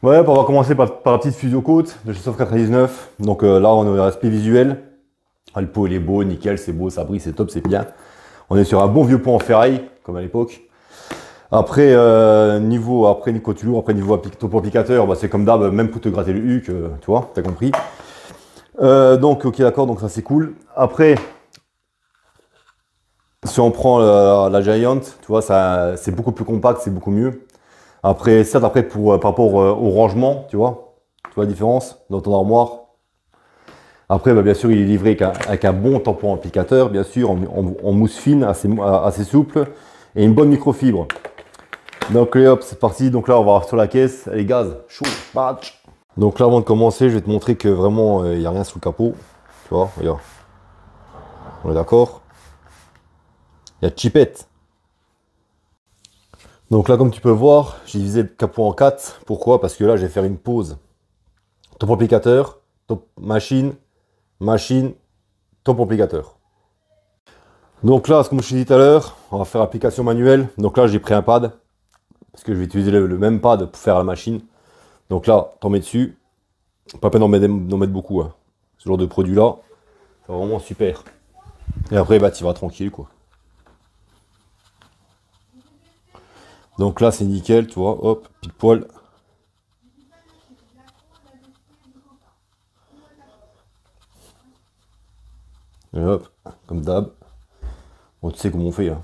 Ouais, on va commencer par la petite Physio Côte de chez Soft 99. Donc là, on a l'aspect visuel. Ah, le pot, il est beau, nickel, c'est beau, ça brille, c'est top, c'est bien. On est sur un bon vieux pot en ferraille, comme à l'époque. Après, quand tu l'ouvres, après niveau topo applicateur, bah, c'est comme d'hab, même pour te gratter le huc, tu vois, t'as compris. Donc, ok, d'accord, donc ça c'est cool. Après, si on prend la Giant, tu vois, c'est beaucoup plus compact, c'est beaucoup mieux. Après, certes, après, par rapport au rangement, tu vois la différence dans ton armoire. Après, bah, bien sûr, il est livré avec un bon tampon applicateur, bien sûr, en mousse fine, assez souple, et une bonne microfibre. Donc, hop, c'est parti. Donc là, on va voir sur la caisse, les gaz, chaud, patch. Donc là, avant de commencer, je vais te montrer que vraiment, il n'y a rien sous le capot. Tu vois, regarde. On est d'accord? Il y a chipette. Donc là, comme tu peux voir, j'ai divisé le capot en 4. Pourquoi? Parce que là, je vais faire une pause. Top applicateur, top machine, top applicateur. Donc là, comme je t'ai dit tout à l'heure, on va faire application manuelle. Donc là, j'ai pris un pad, parce que je vais utiliser le même pad pour faire la machine. Donc là, t'en mets dessus. Pas peine d'en mettre beaucoup. Hein. Ce genre de produit-là, c'est vraiment super. Et après, bah, tu vas tranquille, quoi. Donc là, c'est nickel, tu vois, hop, pile poil. Et hop, comme d'hab. Bon, tu sais comment on fait. Hein.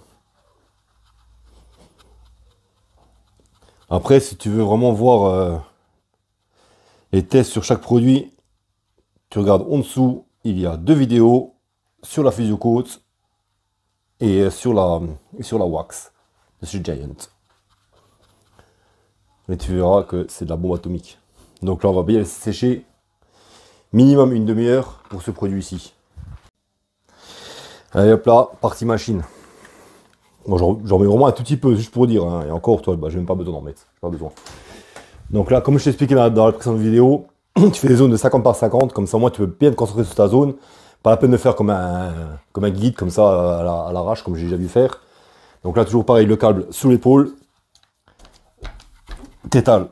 Après, si tu veux vraiment voir les tests sur chaque produit, tu regardes en dessous, il y a 2 vidéos sur la Physio Côte et sur la wax de chez Giant. Mais tu verras que c'est de la bombe atomique. Donc là, on va bien laisser sécher minimum une demi-heure pour ce produit-ci. Allez hop là, partie machine. Bon, j'en mets vraiment un tout petit peu, juste pour dire. Hein. Et encore, toi, bah, j'ai même pas besoin d'en mettre. Pas besoin. Donc là, comme je t'ai expliqué dans la précédente vidéo, tu fais des zones de 50 par 50, comme ça, moi, tu peux bien te concentrer sur ta zone. Pas la peine de faire comme un guide, comme ça, à l'arrache, comme j'ai déjà vu faire. Donc là, toujours pareil, le câble sous l'épaule. T'étales.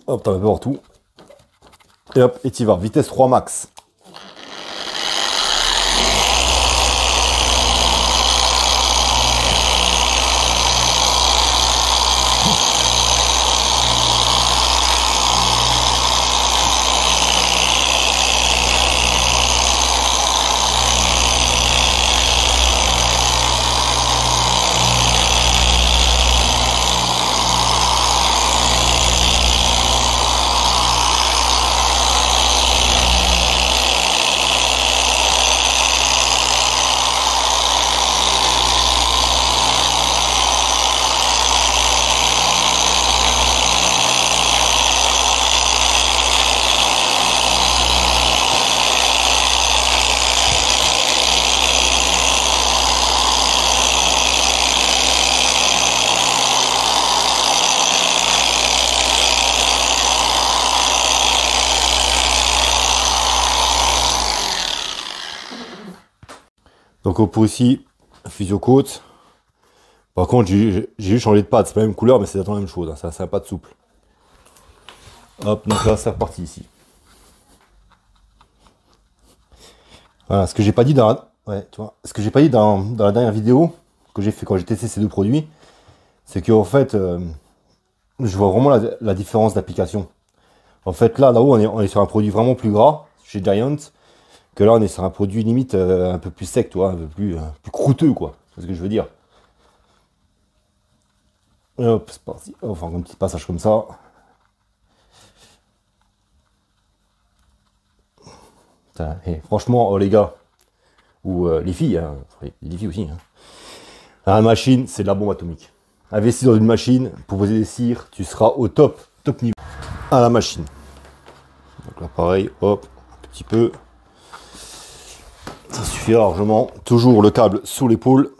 Hop, t'en mets partout. Et hop, et t'y vas. Vitesse 3 max. Donc pour ici, Physio Côte. Par contre, j'ai juste changé de pad. C'est pas la même couleur, mais c'est la même chose. Hein. C'est un pad souple. Hop, donc là, c'est reparti ici. Voilà, ce que j'ai pas dit ce que j'ai pas dit dans la dernière vidéo que j'ai fait quand j'ai testé ces deux produits, c'est qu'en fait, je vois vraiment la différence d'application. En fait, là-haut, on est sur un produit vraiment plus gras chez Giant. Que là, on est sur un produit limite un peu plus sec, toi, un peu plus croûteux, quoi. C'est ce que je veux dire. Hop, c'est parti. Enfin, un petit passage comme ça. Putain, et franchement, oh, les gars, ou les filles, hein, les filles aussi. Hein. La machine, c'est de la bombe atomique. Investir dans une machine, pour poser des cires, tu seras au top niveau. À la machine. Donc là, pareil, hop, un petit peu. Ça suffit largement. Toujours le câble sous l'épaule.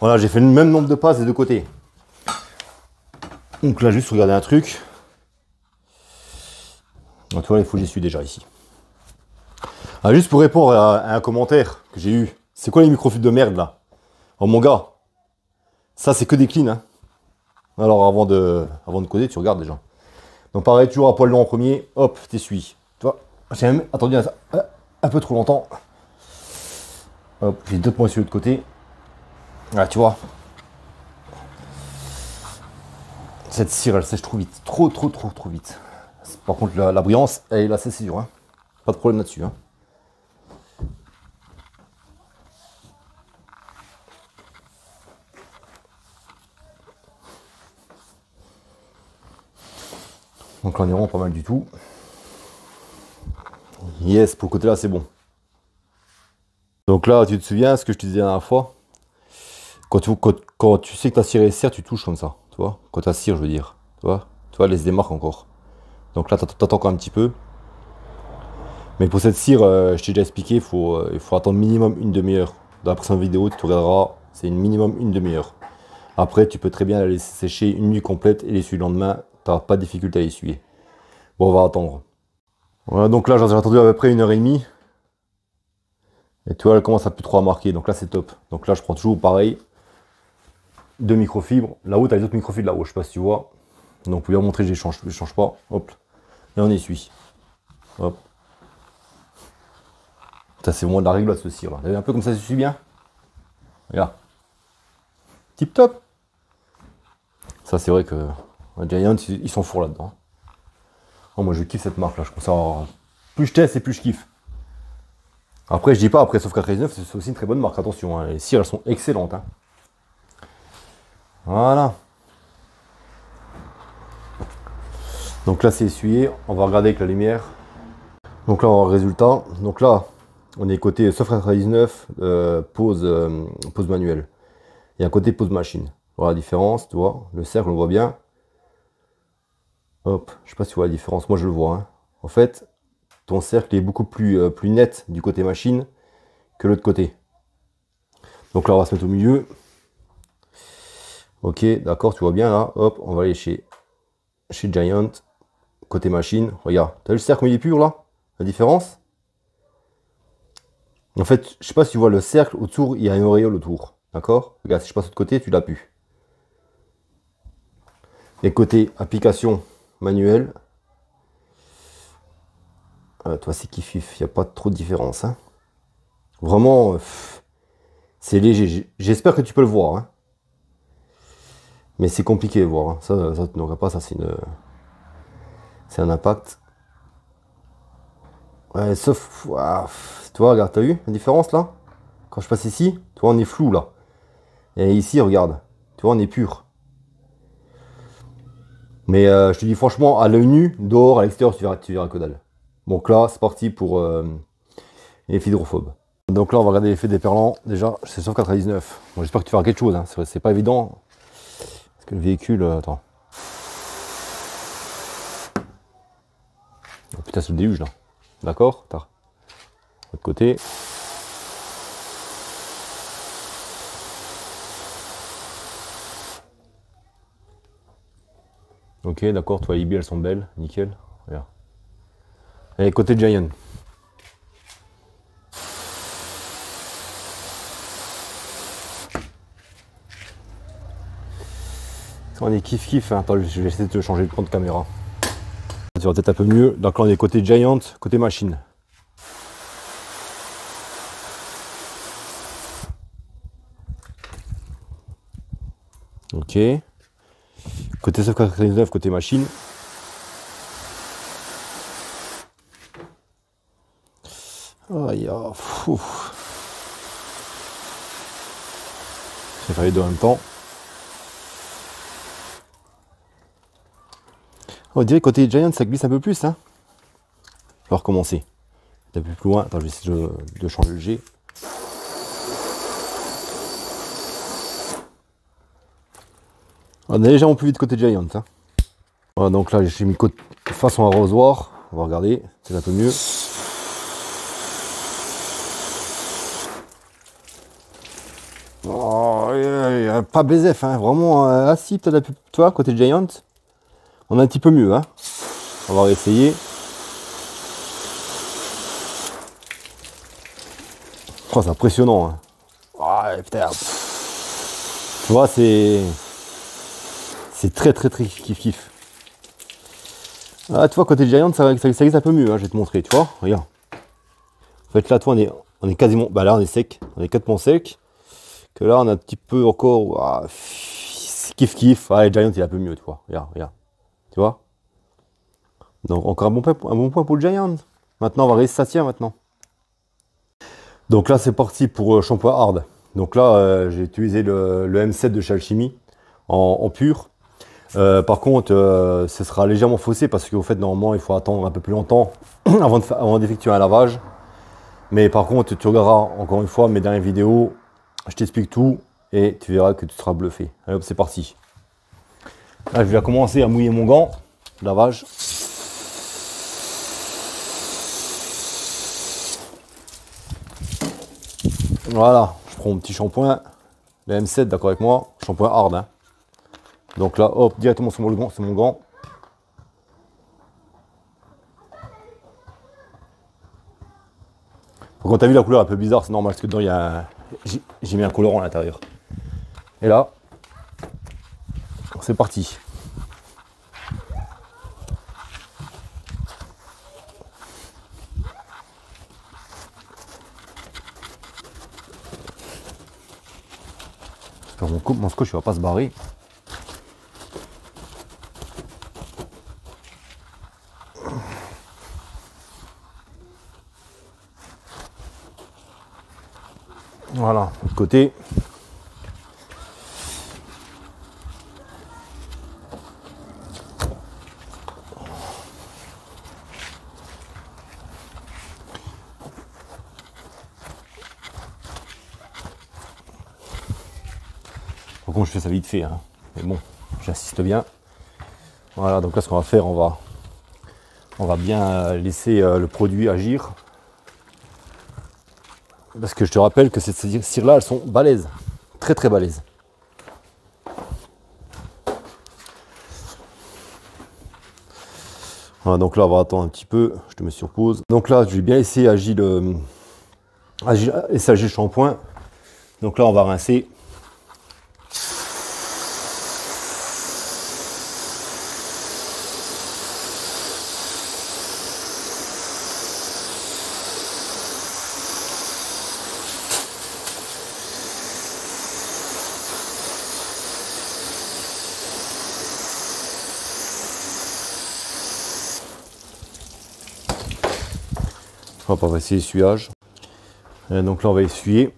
Voilà, j'ai fait le même nombre de passes des deux côtés. Donc là, juste regarder un truc. Donc, tu vois, il faut que j'essuie déjà ici. Ah, juste pour répondre à un commentaire que j'ai eu. C'est quoi les microfibres de merde là? Oh mon gars, ça c'est que des cleans. Hein. Alors avant de coder, tu regardes déjà. Donc pareil, toujours à poil long en premier. Hop, t'essuies. Tu vois, j'ai même attendu un peu trop longtemps. Hop, j'ai d'autres points sur l'autre côté. Là, tu vois. Cette cire, elle sèche trop vite. Trop vite. Par contre, la brillance, elle est là, c'est sûr. Hein. Pas de problème là-dessus. Hein. Donc là, on est vraiment pas mal du tout. Yes, pour le côté là, c'est bon. Donc là, tu te souviens ce que je te disais la dernière fois? Quand tu sais que ta cire est serre, tu touches comme ça. Tu vois? Quand ta cire, je veux dire. Tu vois, elle se démarque encore. Donc là, t'attends encore un petit peu. Mais pour cette cire, je t'ai déjà expliqué, il faut attendre minimum une demi-heure. Dans la prochaine vidéo, tu regarderas, c'est une minimum une demi-heure. Après, tu peux très bien la laisser sécher une nuit complète et l'essuyer le lendemain. Tu n'auras pas de difficulté à l'essuyer. Bon, on va attendre. Voilà, donc là, j'ai attendu à peu près 1h30. Et tu vois, elle commence à plus trop à marquer. Donc là, c'est top. Donc là, je prends toujours pareil. 2 microfibres. Là-haut, tu as les autres microfibres là-haut. Je sais pas si tu vois. Donc, pour lui montrer, je ne change pas. Hop. Et on essuie. Hop. Ça, c'est vraiment de la rigolade ce cire là. Vous avez un peu comme ça, ça suit bien. Regarde. Tip top. Ça, c'est vrai que Giant, ils sont forts là-dedans. Oh, moi, je kiffe cette marque là. Je trouve ça. Plus je teste et plus je kiffe. Après, je dis pas, après, sauf 99, c'est aussi une très bonne marque. Attention, hein. Les cires, elles sont excellentes. Hein. Voilà. Donc là, c'est essuyé. On va regarder avec la lumière. Donc là, on va le résultat. Donc là, on est côté sauf 99, pause manuelle. Et à côté, pause machine. Voilà la différence, tu vois. Le cercle, on le voit bien. Hop, je sais pas si tu vois la différence. Moi, je le vois. Hein. En fait, ton cercle est beaucoup plus net du côté machine que l'autre côté. Donc là, on va se mettre au milieu. Ok, d'accord, tu vois bien là. Hop, on va aller chez Giant. Côté machine. Regarde, t'as vu le cercle comme il est pur là? La différence? En fait, je sais pas si tu vois le cercle autour, il y a une auréole autour. D'accord? Regarde, si je passe de l'autre côté, tu l'as pu. Et côté application manuelle, toi c'est kiff, il n'y a pas trop de différence. Hein. Vraiment, c'est léger. J'espère que tu peux le voir. Hein. Mais c'est compliqué de voir. Hein. Ça tu n'auras pas, ça c'est un impact. Ouais, sauf, tu vois, regarde, t'as vu la différence là? Quand je passe ici, tu vois, on est flou là. Et ici, regarde, tu vois, on est pur. Mais je te dis franchement, à l'œil nu, dehors, à l'extérieur, tu verras que dalle. Donc là, c'est parti pour l'effet hydrophobe. Donc là, on va regarder l'effet déperlant. Déjà, c'est sauf 99. Bon, j'espère que tu feras quelque chose. Hein. C'est pas évident. Parce que le véhicule... attends. Oh, putain, c'est le déluge là. D'accord? De l'autre côté. Ok, d'accord, toi, les billes, elles sont belles, nickel. Regarde. Allez, côté Giant. On est kiff. Hein. Attends, je vais essayer de changer le plan de caméra. Ça va peut-être un peu mieux. Donc là, on est côté Giant, côté machine. Ok. Côté 99, côté machine. Aïe, fou. J'ai failli deux en même temps. On dirait côté Giant, ça glisse un peu plus. Hein. Je vais recommencer. Un peu plus loin. Attends, je vais essayer de changer le G. On est légèrement plus vite côté Giant. Hein. Voilà, donc là, j'ai mis façon arrosoir. On va regarder, c'est un peu mieux. Oh, pas BZF, hein, vraiment assis, peut-être, tu vois, côté Giant, on est un petit peu mieux, hein. On va réessayer. Oh, c'est impressionnant, hein. Oh, putain. Tu vois, c'est très kiff. Ah, tu vois, côté Giant, ça glisse un peu mieux, hein, je vais te montrer, tu vois, regarde. En fait, là, toi, on est quasiment, bah là, on est sec, on est 4 ponts secs. Que là, on a un petit peu encore, ah, kiff. Ah, le Giant, il est un peu mieux, tu vois, regarde. Tu vois. Donc, encore un bon point pour le Giant. Maintenant, on va regarder si ça tient, maintenant. Donc là, c'est parti pour shampoing hard. Donc là, j'ai utilisé le M7 de chez Alchimie en pur. Par contre, ce sera légèrement faussé parce qu'au fait, normalement, il faut attendre un peu plus longtemps avant d'effectuer un lavage. Mais par contre, tu regarderas encore une fois mes dernières vidéos, je t'explique tout et tu verras que tu seras bluffé. Allez hop, c'est parti. Là, je vais commencer à mouiller mon gant, lavage. Voilà, je prends mon petit shampoing, le M7, d'accord avec moi, shampoing hard, hein. Donc là, hop, directement sur mon gant. Quand tu as vu la couleur un peu bizarre, c'est normal parce que dedans, j'ai mis un colorant à l'intérieur. Et là, c'est parti. J'espère que mon scotch ne va pas se barrer. Voilà, de l'autre côté. Par contre, je fais ça vite fait, hein. Mais bon, j'insiste bien. Voilà, donc là, ce qu'on va faire, on va bien laisser le produit agir. Parce que je te rappelle que ces cires-là, elles sont balèzes. Très balèzes. Voilà, donc là, on va attendre un petit peu. Je te mets sur pause. Donc là, je vais bien laisser agir le shampoing. Donc là, on va rincer. Hop, on va essayer l'essuyage. Donc là, on va essuyer.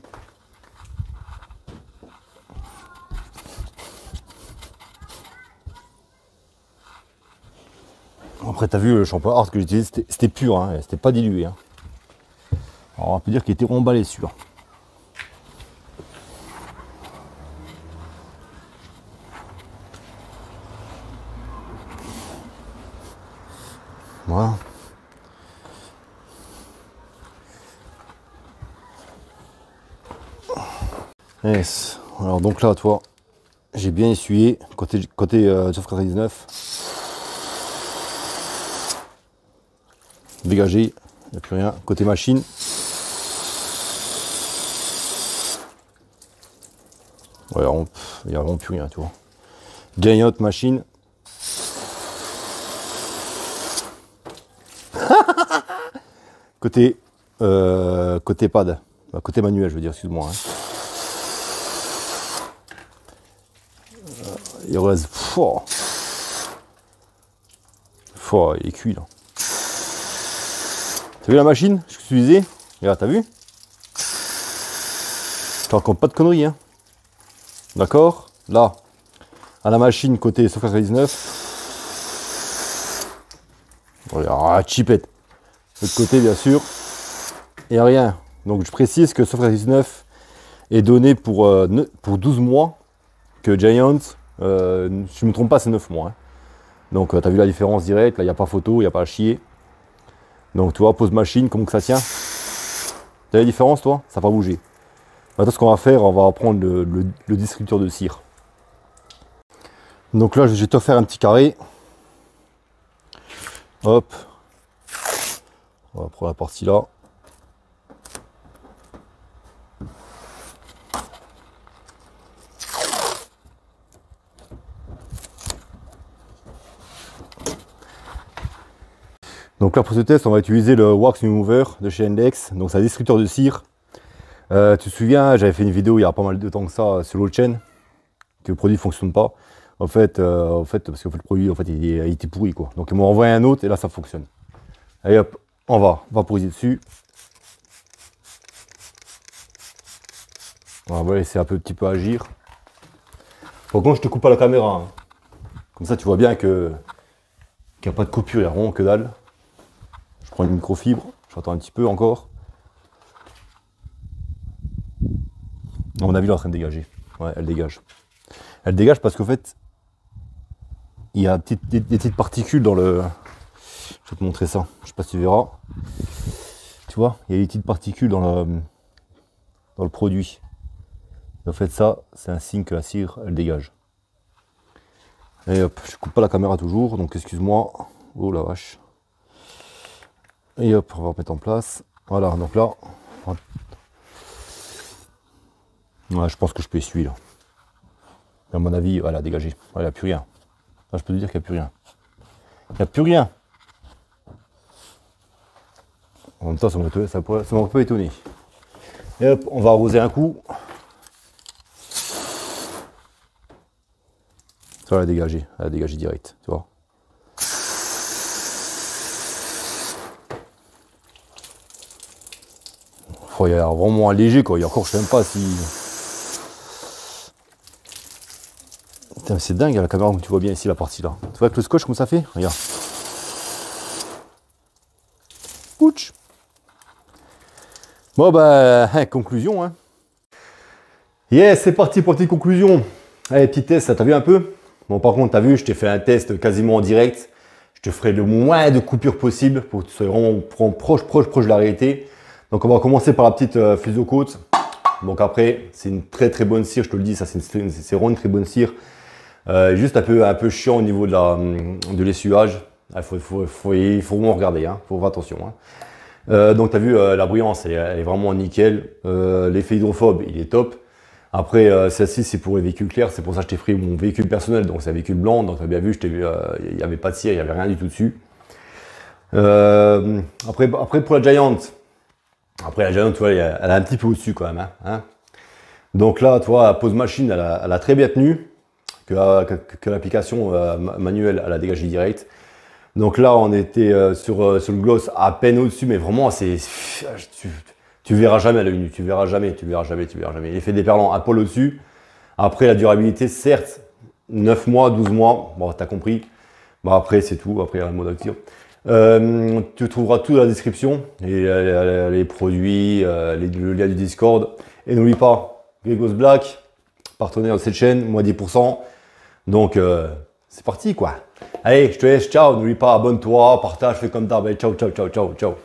Après, tu as vu le shampoing hard que j'ai utilisé, c'était pur, hein, c'était pas dilué, hein. Alors, on peut dire qu'il était emballé sûr. Voilà. Yes. Alors donc là, toi, j'ai bien essuyé côté Soft 99. Dégagé, il n'y a plus rien. Côté machine. Ouais, il n'y a vraiment plus rien, tu vois. Giant machine. côté pad. Côté manuel, je veux dire, excuse-moi, hein. Il reste. Il est cuit là. T'as vu la machine que j'utilisais? Regarde, t'as vu? Je te raconte pas de conneries, hein. D'accord? Là, à la machine côté Soft 99. Voilà, chipette. De l'autre côté, bien sûr, il n'y a rien. Donc je précise que Soft 99 est donné pour 12 mois, que Giant, si je ne me trompe pas, c'est 9 mois, hein. Donc tu as vu la différence directe, là il n'y a pas photo, il n'y a pas à chier. Donc tu vois, pause machine, comment que ça tient? Tu as la différence toi? Ça n'a pas bougé. Maintenant, ce qu'on va faire, on va prendre le distributeur de cire. Donc là, je vais te faire un petit carré. Hop. On va prendre la partie là. Donc là, pour ce test, on va utiliser le Wax Remover de chez Index. Donc c'est un distributeur de cire. Tu te souviens, j'avais fait une vidéo il y a pas mal de temps que ça sur l'autre chaîne, que le produit ne fonctionne pas. En fait, parce que le produit, en fait, il était pourri, quoi. Donc ils m'ont envoyé un autre et là, ça fonctionne. Allez hop, on va vaporiser dessus. On va laisser un petit peu agir. Par contre, je te coupe pas la caméra, hein. Comme ça, tu vois bien qu'il n'y a pas de coupure, il n'y a vraiment que dalle. Je prends une microfibre, j'attends un petit peu encore. À mon avis, elle est en train de dégager. Ouais, elle dégage. Elle dégage parce qu'en fait, il y a des petites particules dans le... Je vais te montrer ça, je sais pas si tu verras. Tu vois, il y a des petites particules dans le produit. Et en fait, ça, c'est un signe que la cire, elle dégage. Et hop, je coupe pas la caméra toujours, donc excuse-moi. Oh la vache. Et hop, on va remettre en place. Voilà, donc là... Ouais, je pense que je peux essuyer là. À mon avis, voilà, dégagé. Voilà, il n'y a plus rien. Là, je peux te dire qu'il n'y a plus rien. Il n'y a plus rien. En même temps, ça m'aurait pas étonné. Et hop, on va arroser un coup. Ça va dégager. Elle a dégagé direct, tu vois. Oh, il y a vraiment un léger, quoi. Il y a encore, je sais même pas si... C'est dingue la caméra, comme tu vois bien ici la partie là. Tu vois avec le scotch comme ça fait? Regarde. Ouch. Bon bah, conclusion. Hein. Yes, c'est parti pour petite conclusion. Allez, petit test, ça t'a vu un peu? Bon, par contre, t'as vu, je t'ai fait un test quasiment en direct. Je te ferai le moins de coupures possible pour que tu sois vraiment proche de la réalité. Donc on va commencer par la petite fuseau côte. Donc après, c'est une très bonne cire, je te le dis, ça c'est vraiment une très bonne cire. Juste un peu chiant au niveau de l'essuyage. Il faut vraiment regarder, hein. Faut faire attention. Hein. Donc tu as vu, la brillance, elle est vraiment nickel. L'effet hydrophobe, il est top. Après, celle-ci, c'est pour les véhicules clairs. C'est pour ça que je t'ai pris mon véhicule personnel. Donc c'est un véhicule blanc. Donc tu as bien vu, il n'y avait pas de cire, il n'y avait rien du tout dessus. Après, pour la Giant. Après, la Giant, tu vois, elle est un petit peu au-dessus quand même. Hein. Donc là, tu vois, la pose machine, elle a très bien tenu. Que l'application manuelle, elle a dégagé direct. Donc là, on était sur le gloss à peine au-dessus, mais vraiment, tu verras jamais à l'œil nu, tu verras jamais. L'effet déperlant à poil au-dessus. Après, la durabilité, certes, 9 mois, 12 mois, bon, t'as compris. Bon, après, c'est tout, après, il y a le mode actif. Tu trouveras tout dans la description, les produits, le lien du Discord. Et n'oublie pas, Grégos Black, partenaire de cette chaîne, moins 10%. Donc, c'est parti quoi. Allez, je te laisse, ciao. N'oublie pas, abonne-toi, partage, fais comme d'hab. Ciao.